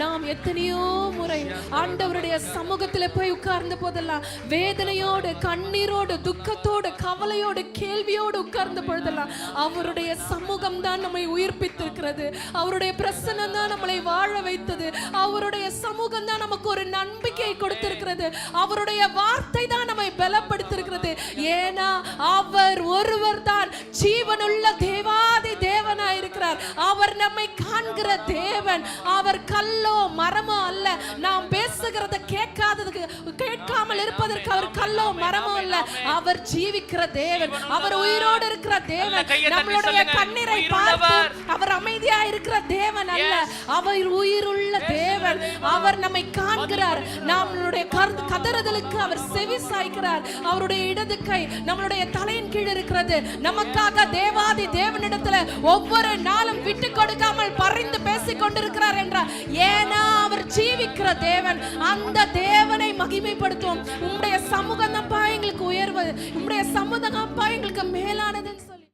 நாம் எத்தனையோ முறை ஆண்டவருடைய சமூகத்துல போய் உட்கார்ந்த போதெல்லாம் வேதனையோடு, கண்ணீரோடு, துக்கத்தோடு, கவலையோடு, கேள்வியோடு உட்கார்ந்த பொழுதெல்லாம் அவருடைய சமூகம் தான் நம்மை உயிர்ப்பித்திருக்கிறது. அவருடைய பிரசன்னம் தான் நம்மளை வாழ வைத்தது. அவருடைய சமூகம் தான் நமக்கு ஒரு நம்பிக்கையை கொடுத்திருக்கிறது. அவருடைய வார்த்தை தான் நம்மை பலப்படுத்திருக்கிறது. ஏன்னா அவர் ஒருவர் தான் ஜீவனுள்ள தேவாதி தேவனாய் இருக்கிறார். அவர் நம்மை காண்கிற தேவன். அவர் கல்லோ மரமோ அல்ல. நாம் பேசுகிறத கேட்காமல் இருப்பதற்கு அவர் கல்லோ மரமோ அல்ல. அவர் ஜீவிக்கிற தேவன். அவர் உயிரோடு இருக்கிற தேவன். நம்மளுடைய கண்ணீரை பார்த்து அவர் அமைதியா இருக்கிற தேவன் அல்ல. அவர் உயிருள்ள தேவன். அவர் நம்மை காண்கிறார். நம்மளுடைய கதறுதலுக்கு அவர் செவி சாய்க்கிறார். அவருடைய இடது கை நம்மளுடைய தலையின் கீழ் இருக்கிறது. நமக்காக தேவாதி தேவனிடத்துல ஒவ்வொரு நாளும் விட்டு கொடுக்காமல் பரிந்து பேசிக் கொண்டிருக்கிறார் என்றார். ஏன்னா அவர் ஜீவிக்கிற தேவன். அந்த தேவனை மகிமைப்படுத்துவோம். உம்முடைய சமூகம் அப்பா எங்களுக்கு உயர்வது, உம்முடைய சமூகம் அப்பா எங்களுக்கு மேலானது.